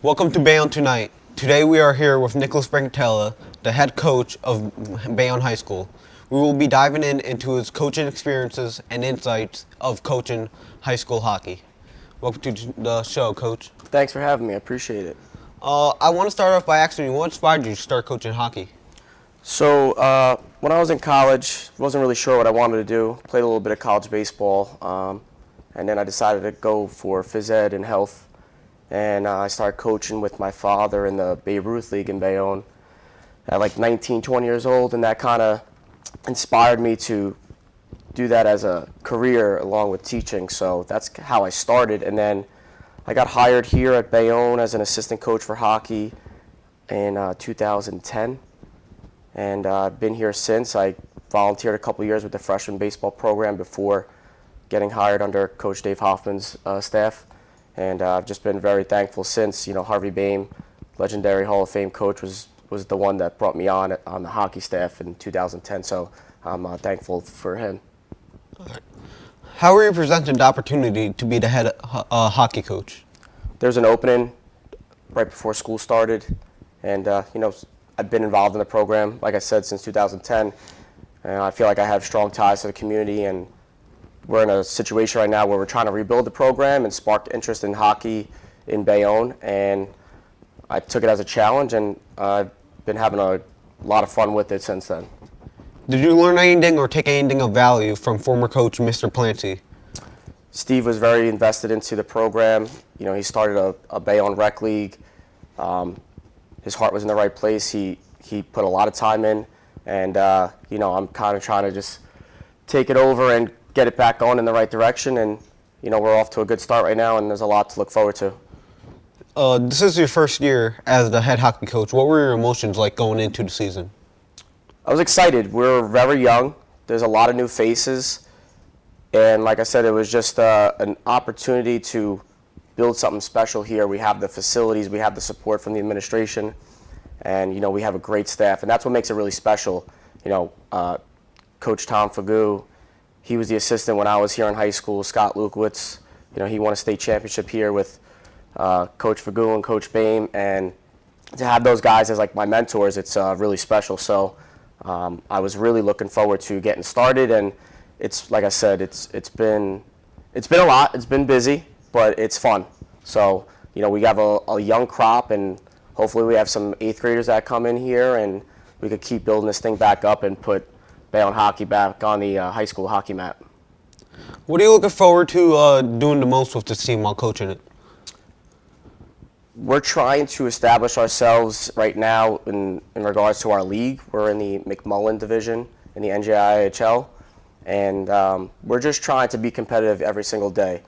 Welcome to Bayonne Tonight. Today we are here with Nicholas Brancatella, the head coach of Bayonne High School. We will be diving into his coaching experiences and insights of coaching high school hockey. Welcome to the show, Coach. Thanks for having me. I appreciate it. I want to start off by asking you, what inspired you to start coaching hockey? So when I was in college, wasn't really sure what I wanted to do. Played a little bit of college baseball, and then I decided to go for phys ed and health. And I started coaching with my father in the Babe Ruth League in Bayonne at like 19, 20 years old, and that kind of inspired me to do that as a career along with teaching. So that's how I started. And then I got hired here at Bayonne as an assistant coach for hockey in 2010. And I've been here since. I volunteered a couple years with the freshman baseball program before getting hired under Coach Dave Hoffman's staff. And I've just been very thankful since. You know, Harvey Boehm, legendary Hall of Fame coach, was the one that brought me on the hockey staff in 2010. So I'm thankful for him. How were you presented the opportunity to be the head hockey coach? There's an opening right before school started, and you know, I've been involved in the program, like I said, since 2010, and I feel like I have strong ties to the community, and we're in a situation right now where we're trying to rebuild the program and spark interest in hockey in Bayonne, and I took it as a challenge, and I've been having a lot of fun with it since then. Did you learn anything or take anything of value from former coach Mr. Planty? Steve was very invested into the program. You know, he started a Bayonne rec league. His heart was in the right place. He put a lot of time in, and you know, I'm kind of trying to just take it over and get it back on in the right direction. And you know, we're off to a good start right now, and there's a lot to look forward to. This is your first year as the head hockey coach. What were your emotions like going into the season? I was excited. We're very young. There's a lot of new faces, and like I said, it was just an opportunity to build something special here. We have the facilities, we have the support from the administration, and you know, we have a great staff, and that's what makes it really special. You know, Coach Tom Fagoo, he was the assistant when I was here in high school. Scott Lukowitz, you know, he won a state championship here with Coach Fagoo and Coach Boehm, and to have those guys as like my mentors, it's really special. So I was really looking forward to getting started, and it's like I said, it's been a lot. It's been busy, but it's fun. So you know, we have a young crop, and hopefully we have some 8th graders that come in here, and we could keep building this thing back up and put Bayonne hockey back on the high school hockey map. What are you looking forward to doing the most with this team while coaching it? We're trying to establish ourselves right now in regards to our league. We're in the McMullen division in the NJIHL, and we're just trying to be competitive every single day.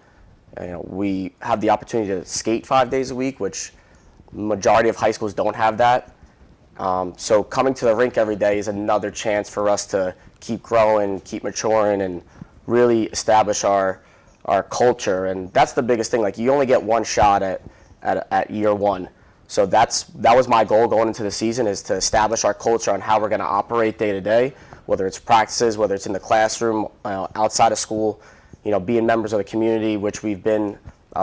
You know, we have the opportunity to skate 5 days a week, which majority of high schools don't have that. So coming to the rink every day is another chance for us to keep growing, keep maturing, and really establish our culture. And that's the biggest thing. Like, you only get one shot at year one. So that was my goal going into the season, is to establish our culture on how we're going to operate day to day, whether it's practices, whether it's in the classroom, outside of school, you know, being members of the community, which we've been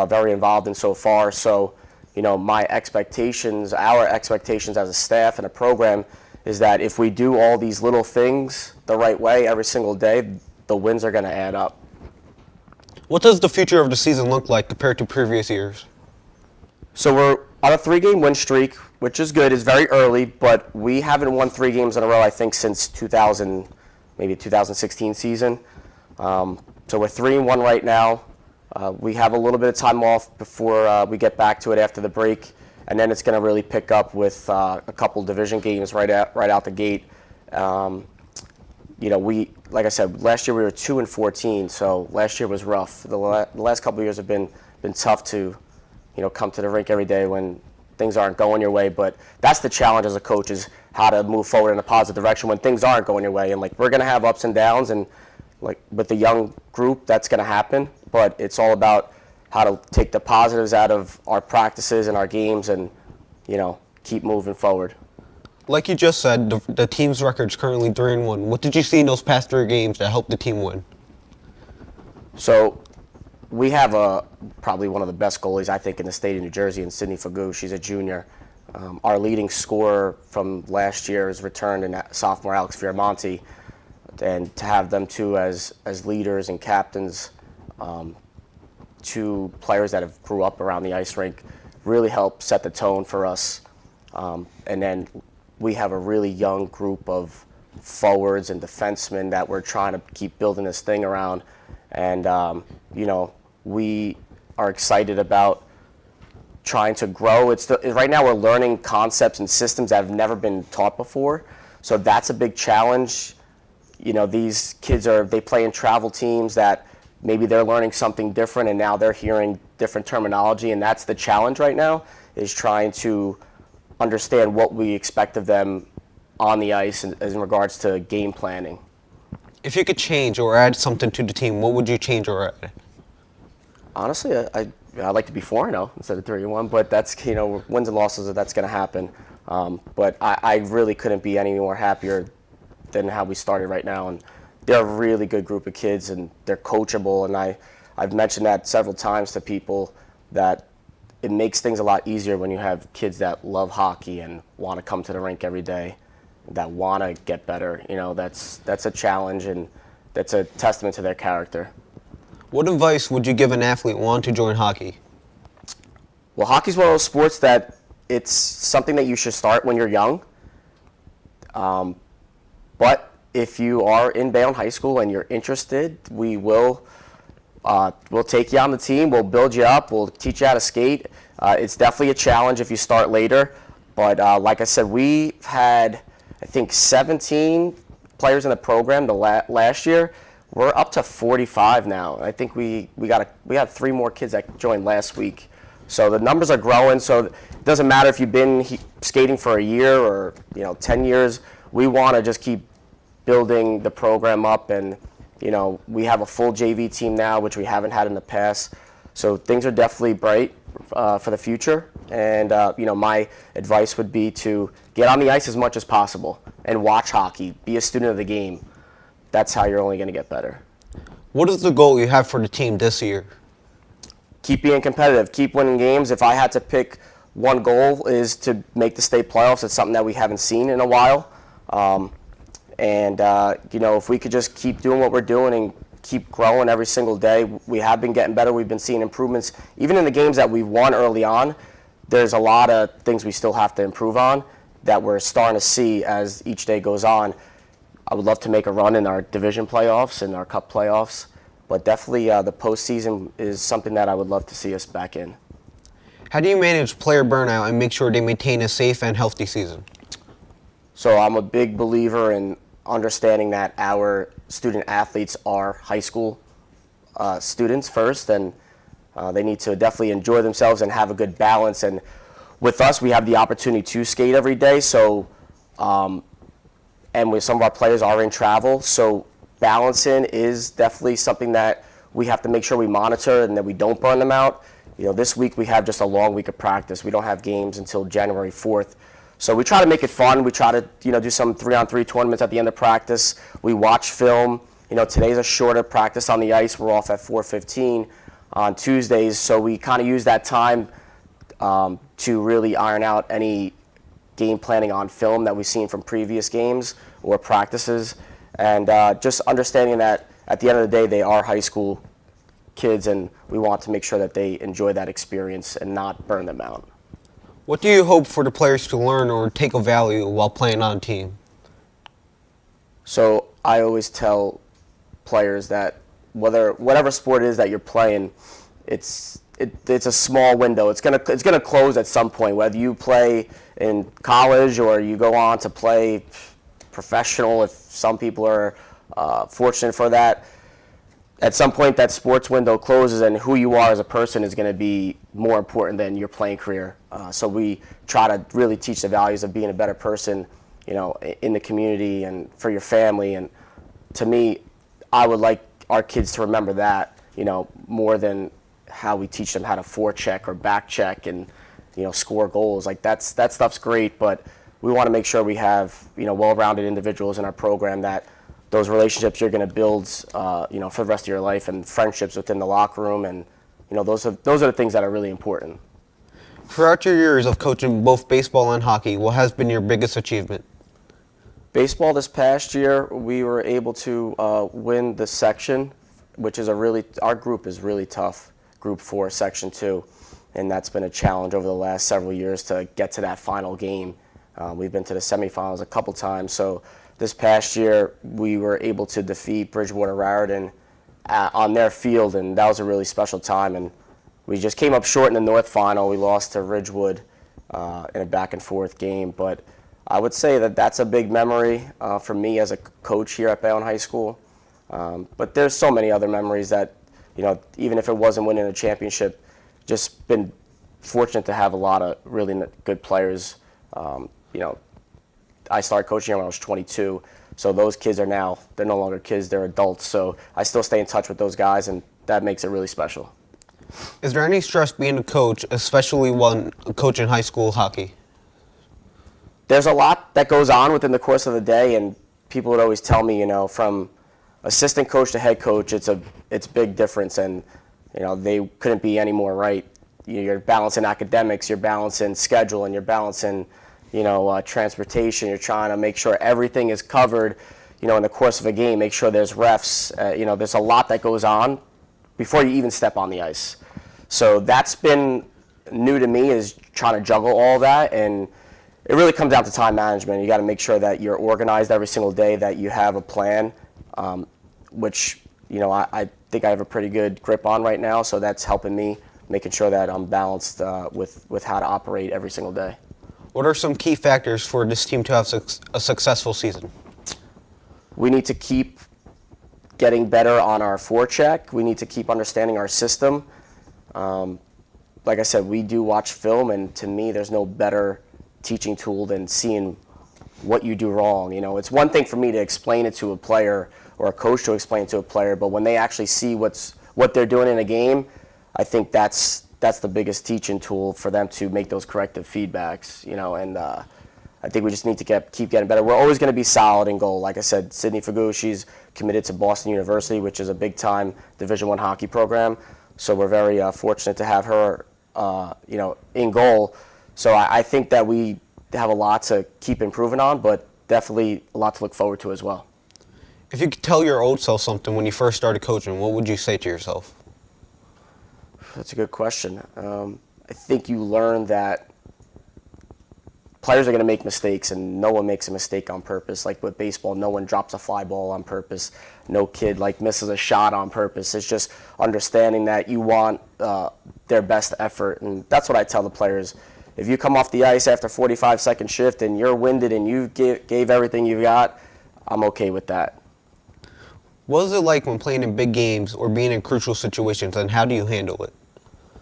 very involved in so far. So, you know, our expectations as a staff and a program is that if we do all these little things the right way every single day, the wins are going to add up. What does the future of the season look like compared to previous years? So we're on a 3-game win streak, which is good. It's very early, but we haven't won 3 games in a row, I think, since 2016 season. So we're 3-1 right now. We have a little bit of time off before we get back to it after the break, and then it's going to really pick up with a couple division games right out the gate. You know, like I said, last year we were 2-14, so last year was rough. The last couple of years have been tough to, you know, come to the rink every day when things aren't going your way. But that's the challenge as a coach, is how to move forward in a positive direction when things aren't going your way. And like, we're going to have ups and downs, and like with the young group, that's going to happen. But it's all about how to take the positives out of our practices and our games, and you know, keep moving forward. Like you just said, the team's record's currently 3-1. What did you see in those past 3 games that helped the team win? So we have probably one of the best goalies, I think, in the state of New Jersey, in Sydney Fagu. She's a junior. Our leading scorer from last year is returned in sophomore Alex Fioramonti, and to have them two as leaders and captains, two players that have grew up around the ice rink, really helped set the tone for us. And then we have a really young group of forwards and defensemen that we're trying to keep building this thing around. And, we are excited about trying to grow. Right now we're learning concepts and systems that have never been taught before. So that's a big challenge. These kids they play in travel teams that maybe they're learning something different, and now they're hearing different terminology. And that's the challenge right now, is trying to understand what we expect of them on the ice in regards to game planning. If you could change or add something to the team, what would you change or add? Honestly, I'd like to be 4-0 instead of 3-1, but that's, wins and losses, that's going to happen. But I really couldn't be any more happier than how we started right now. And they're a really good group of kids, and they're coachable. And I've mentioned that several times to people, that it makes things a lot easier when you have kids that love hockey and want to come to the rink every day, that want to get better. That's a challenge, and that's a testament to their character. What advice would you give an athlete wanting to join hockey? Well, hockey's one of those sports that it's something that you should start when you're young. But if you are in Bayonne High School and you're interested, we'll take you on the team. We'll build you up. We'll teach you how to skate. It's definitely a challenge if you start later. But like I said, we've had, I think, 17 players in the program last year. We're up to 45 now. I think we had 3 more kids that joined last week. So the numbers are growing. So it doesn't matter if you've been skating for a year or 10 years. We want to just keep building the program up, and we have a full JV team now, which we haven't had in the past. So things are definitely bright for the future. And my advice would be to get on the ice as much as possible and watch hockey. Be a student of the game. That's how you're only going to get better. What is the goal you have for the team this year? Keep being competitive. Keep winning games. If I had to pick one goal, is to make the state playoffs. It's something that we haven't seen in a while. If we could just keep doing what we're doing and keep growing every single day. We have been getting better. We've been seeing improvements. Even in the games that we've won early on, there's a lot of things we still have to improve on that we're starting to see as each day goes on. I would love to make a run in our division playoffs and our cup playoffs, but definitely the postseason is something that I would love to see us back in. How do you manage player burnout and make sure they maintain a safe and healthy season? So I'm a big believer in understanding that our student athletes are high school students first, and they need to definitely enjoy themselves and have a good balance. And with us, we have the opportunity to skate every day. So, and with some of our players are in travel, so balancing is definitely something that we have to make sure we monitor and that we don't burn them out. This week we have just a long week of practice. We don't have games until January 4th. So we try to make it fun. We try to, do some 3-on-3 tournaments at the end of practice. We watch film. Today's a shorter practice on the ice. We're off at 4:15 on Tuesdays. So we kind of use that time to really iron out any game planning on film that we've seen from previous games or practices. And just understanding that at the end of the day, they are high school kids, and we want to make sure that they enjoy that experience and not burn them out. What do you hope for the players to learn or take of value while playing on a team? So I always tell players that whatever sport it is that you're playing, it's a small window. It's gonna close at some point. Whether you play in college or you go on to play professional, if some people are fortunate for that, at some point that sports window closes, and who you are as a person is going to be more important than your playing career. So we try to really teach the values of being a better person, in the community and for your family. And to me, I would like our kids to remember that, more than how we teach them how to forecheck or back check and, score goals. Like that stuff's great, but we want to make sure we have, well-rounded individuals in our program that those relationships you're going to build, for the rest of your life, and friendships within the locker room, and those are the things that are really important. Throughout your years of coaching both baseball and hockey, what has been your biggest achievement? Baseball this past year, we were able to win the section, which is our group is really tough, Group 4, Section 2, and that's been a challenge over the last several years to get to that final game. We've been to the semifinals a couple times, so this past year we were able to defeat Bridgewater Raritan on their field, and that was a really special time. And we just came up short in the North Final. We lost to Ridgewood in a back-and-forth game, but I would say that that's a big memory for me as a coach here at Bayonne High School. But there's so many other memories that, even if it wasn't winning a championship, just been fortunate to have a lot of really good players. I started coaching when I was 22, so those kids they're no longer kids, they're adults. So I still stay in touch with those guys, and that makes it really special. Is there any stress being a coach, especially when coaching high school hockey? There's a lot that goes on within the course of the day, and people would always tell me, from assistant coach to head coach, it's a big difference, and they couldn't be any more right. You're balancing academics, you're balancing schedule, and you're balancing transportation. You're trying to make sure everything is covered, in the course of a game. Make sure there's refs. There's a lot that goes on before you even step on the ice. So that's been new to me, is trying to juggle all that, and it really comes down to time management. You got to make sure that you're organized every single day, that you have a plan, which I think I have a pretty good grip on right now. So that's helping me, making sure that I'm balanced with how to operate every single day. What are some key factors for this team to have a successful season? We need to keep getting better on our forecheck. We need to keep understanding our system. Like I said, we do watch film, and to me, there's no better teaching tool than seeing what you do wrong. It's one thing for me to explain it to a player, or a coach to explain it to a player, but when they actually see what they're doing in a game, I think that's the biggest teaching tool for them to make those corrective feedbacks. And I think we just need to keep getting better. We're always going to be solid in goal. Like I said, Sydney Fagu, she's committed to Boston University, which is a big-time Division I hockey program. So we're very fortunate to have her, in goal. So I think that we have a lot to keep improving on, but definitely a lot to look forward to as well. If you could tell your old self something when you first started coaching, what would you say to yourself? That's a good question. I think you learn that players are going to make mistakes, and no one makes a mistake on purpose. Like with baseball, no one drops a fly ball on purpose. No kid misses a shot on purpose. It's just understanding that you want their best effort, and that's what I tell the players. If you come off the ice after 45-second shift and you're winded and you gave everything you've got, I'm okay with that. What is it like when playing in big games or being in crucial situations, and how do you handle it?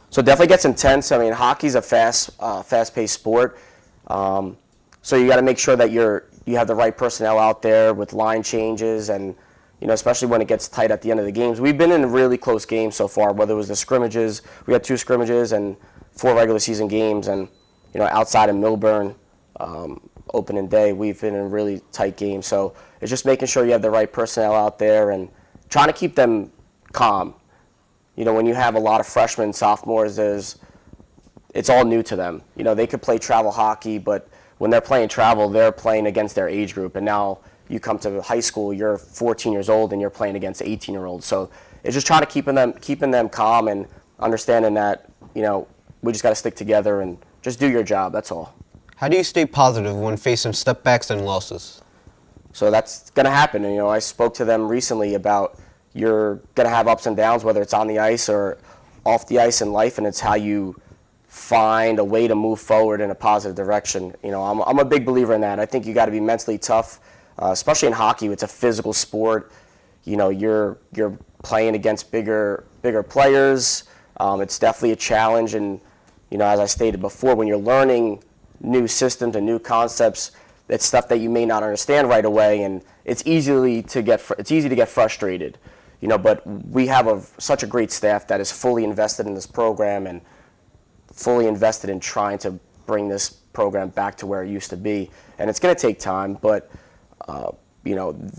So it definitely gets intense. I mean, hockey's a fast-paced sport. So you got to make sure that you have the right personnel out there with line changes, and especially when it gets tight at the end of the games. We've been in really close games so far, whether it was the scrimmages. We had 2 scrimmages and 4 regular season games, and outside of Millburn, opening day, we've been in really tight games. So it's just making sure you have the right personnel out there and trying to keep them calm. When you have a lot of freshmen, sophomores, it's all new to them. They could play travel hockey, but when they're playing travel, they're playing against their age group. And now you come to high school, you're 14 years old, and you're playing against 18-year-olds. So it's just trying to keeping them calm and understanding that, we just got to stick together and just do your job. That's all. How do you stay positive when facing step-backs and losses? So that's going to happen. I spoke to them recently about you're going to have ups and downs, whether it's on the ice or off the ice in life, and it's how you find a way to move forward in a positive direction. I'm a big believer in that. I think you got to be mentally tough, especially in hockey. It's a physical sport. You're playing against bigger players. It's definitely a challenge, and as I stated before, when you're learning new systems and new concepts, it's stuff that you may not understand right away, and it's easy to get frustrated. But we have such a great staff that is fully invested in this program and fully invested in trying to bring this program back to where it used to be. And it's going to take time, but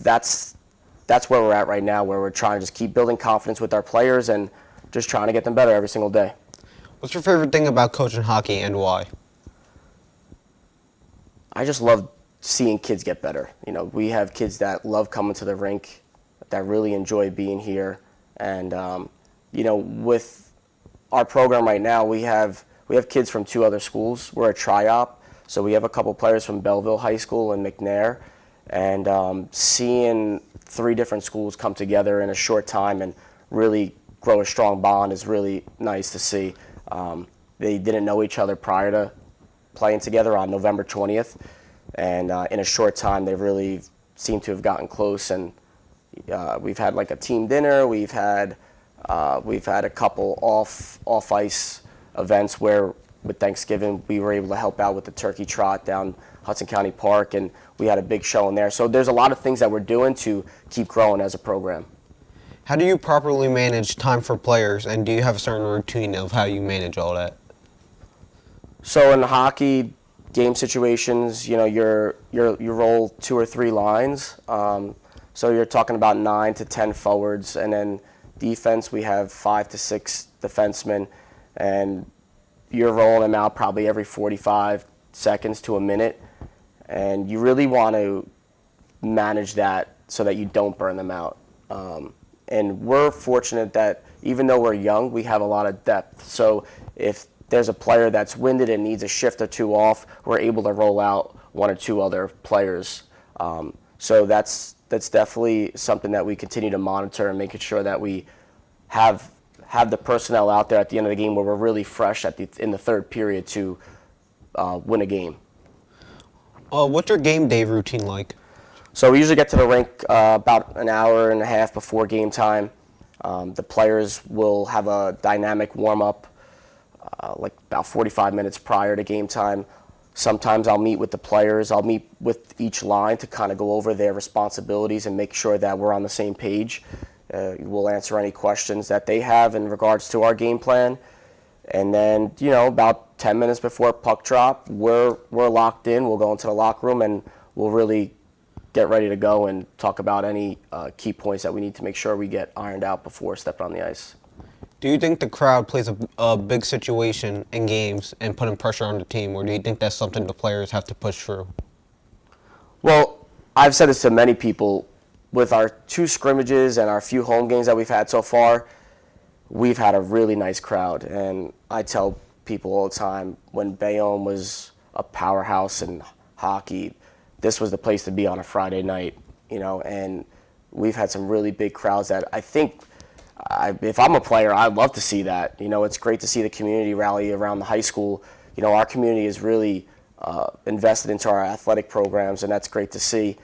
that's that's where we're at right now, where we're trying to just keep building confidence with our players and just trying to get them better every single day. What's your favorite thing about coaching hockey and why? I just love seeing kids get better. We have kids that love coming to the rink, that really enjoy being here. And, with our program right now, we have kids from 2 other schools. We're a tri-op, so we have a couple players from Belleville High School and McNair. And seeing 3 different schools come together in a short time and really grow a strong bond is really nice to see. They didn't know each other prior to playing together on November 20th, and in a short time they really seem to have gotten close. And we've had like a team dinner. We've had a couple off ice events where with Thanksgiving we were able to help out with the turkey trot down Hudson County Park, and we had a big show in there. So there's a lot of things that we're doing to keep growing as a program. How do you properly manage time for players, and do you have a certain routine of how you manage all that? So in hockey game situations, you roll 2 or 3 lines. So you're talking about 9 to 10 forwards, and then defense we have 5 to 6 defensemen, and you're rolling them out probably every 45 seconds to a minute, and you really want to manage that so that you don't burn them out. And we're fortunate that even though we're young, we have a lot of depth. So if there's a player that's winded and needs a shift or 2 off, we're able to roll out 1 or 2 other players. So that's definitely something that we continue to monitor and making sure that we have the personnel out there at the end of the game where we're really fresh in the 3rd period to win a game. What's your game day routine like? So we usually get to the rink about an hour and a half before game time. The players will have a dynamic warm-up like about 45 minutes prior to game time. Sometimes I'll meet with the players. I'll meet with each line to kind of go over their responsibilities and make sure that we're on the same page. We'll answer any questions that they have in regards to our game plan. And then, about 10 minutes before puck drop, we're locked in. We'll go into the locker room and we'll really get ready to go and talk about any key points that we need to make sure we get ironed out before stepping on the ice. Do you think the crowd plays a big situation in games and putting pressure on the team, or do you think that's something the players have to push through? Well, I've said this to many people. With our 2 scrimmages and our few home games that we've had so far, we've had a really nice crowd. And I tell people all the time, when Bayonne was a powerhouse in hockey, this was the place to be on a Friday night, and we've had some really big crowds that I think, if I'm a player, I'd love to see that. It's great to see the community rally around the high school. Our community is really invested into our athletic programs, and that's great to see.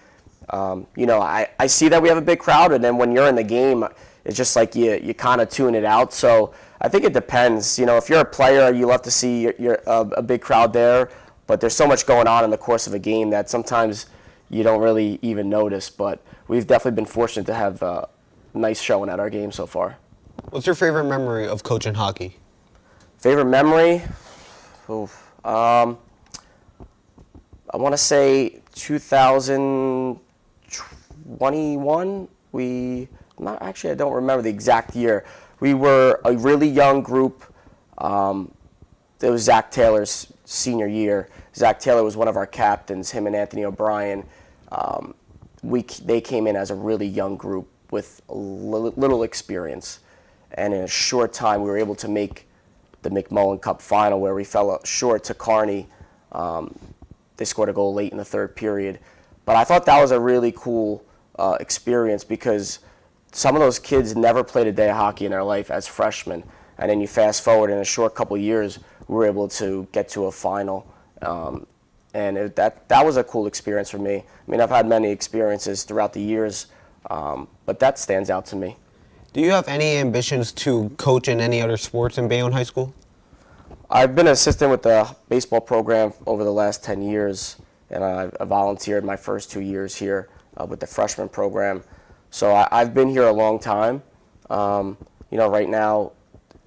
I see that we have a big crowd, and then when you're in the game, it's just like you kind of tune it out. So I think it depends. If you're a player, you love to see a big crowd there, but there's so much going on in the course of a game that sometimes you don't really even notice. But we've definitely been fortunate to have a nice showing at our game so far. What's your favorite memory of coaching hockey? Favorite memory? I want to say 2021. I don't remember the exact year. We were a really young group. It was Zach Taylor's senior year. Zach Taylor was one of our captains, him and Anthony O'Brien. They came in as a really young group with little experience. And in a short time, we were able to make the McMullen Cup final, where we fell short to Kearney. They scored a goal late in the 3rd period. But I thought that was a really cool experience, because some of those kids never played a day of hockey in their life as freshmen. And then you fast forward, in a short couple of years, we were able to get to a final. That was a cool experience for me. I mean, I've had many experiences throughout the years, but that stands out to me. Do you have any ambitions to coach in any other sports in Bayonne High School? I've been an assistant with the baseball program over the last 10 years, and I volunteered my first 2 years here with the freshman program. So I've been here a long time. Right now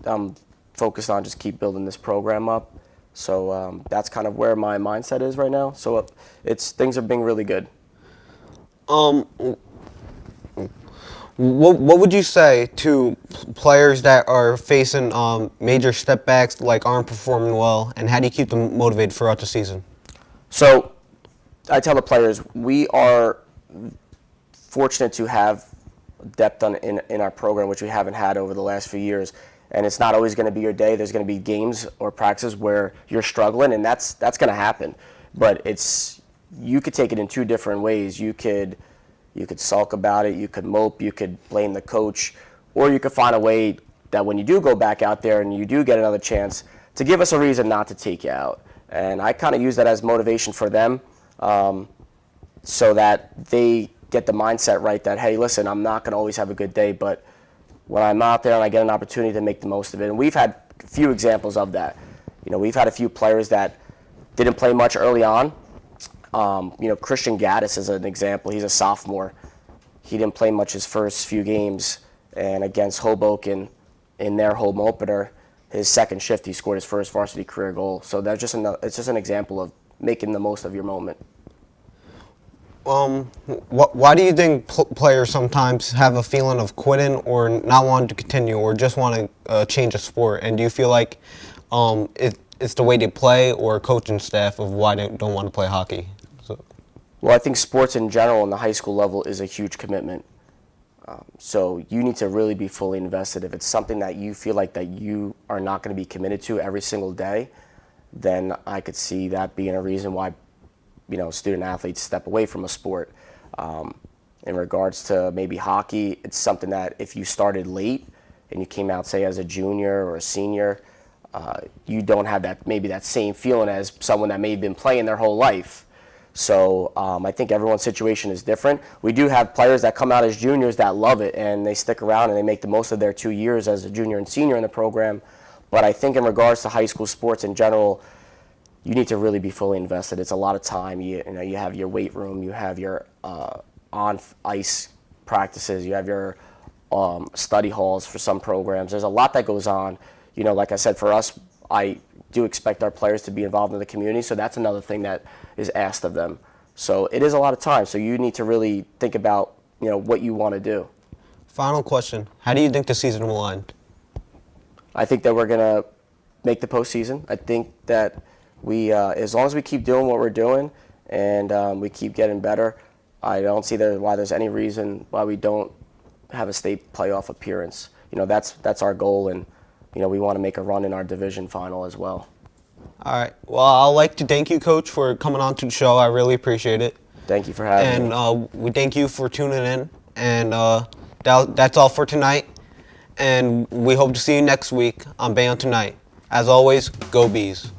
I'm focused on just keep building this program up. So that's kind of where my mindset is right now. So things are being really good. What would you say to players that are facing major step backs, like aren't performing well, and how do you keep them motivated throughout the season? So I tell the players we are fortunate to have depth in our program, which we haven't had over the last few years. And it's not always going to be your day. There's going to be games or practices where you're struggling, and that's going to happen. But you could take it in two different ways. You could sulk about it. You could mope. You could blame the coach, or you could find a way that when you do go back out there and you do get another chance, to give us a reason not to take you out. And I kind of use that as motivation for them, so that they get the mindset right that, hey, listen, I'm not going to always have a good day, but when I'm out there and I get an opportunity to make the most of it. And we've had a few examples of that. We've had a few players that didn't play much early on. Christian Gaddis is an example. He's a sophomore. He didn't play much his first few games, and against Hoboken in their home opener, his second shift, he scored his first varsity career goal. So it's just an example of making the most of your moment. Why do you think players sometimes have a feeling of quitting or not wanting to continue or just want to change a sport? And do you feel like it's the way they play or coaching staff of why they don't want to play hockey? Well, I think sports in general in the high school level is a huge commitment. So you need to really be fully invested. If it's something that you feel like that you are not going to be committed to every single day, then I could see that being a reason why student athletes step away from a sport. In regards to maybe hockey, it's something that if you started late and you came out, say, as a junior or a senior, you don't have that same feeling as someone that may have been playing their whole life. So I think everyone's situation is different. We do have players that come out as juniors that love it and they stick around and they make the most of their 2 years as a junior and senior in the program. But I think in regards to high school sports in general, you need to really be fully invested. It's a lot of time. You have your weight room, you have your on-ice practices, you have your study halls for some programs. There's a lot that goes on. Like I said, for us, I do expect our players to be involved in the community, so that's another thing that is asked of them. So it is a lot of time, so you need to really think about what you want to do. Final question. How do you think the season will end? I think that we're going to make the postseason. I think that we, as long as we keep doing what we're doing and we keep getting better, I don't see why there's any reason why we don't have a state playoff appearance. That's our goal, and we want to make a run in our division final as well. All right. Well, I'd like to thank you, Coach, for coming on to the show. I really appreciate it. Thank you for having me. And we thank you for tuning in. And that's all for tonight. And we hope to see you next week on Bayonne Tonight. As always, go Bees.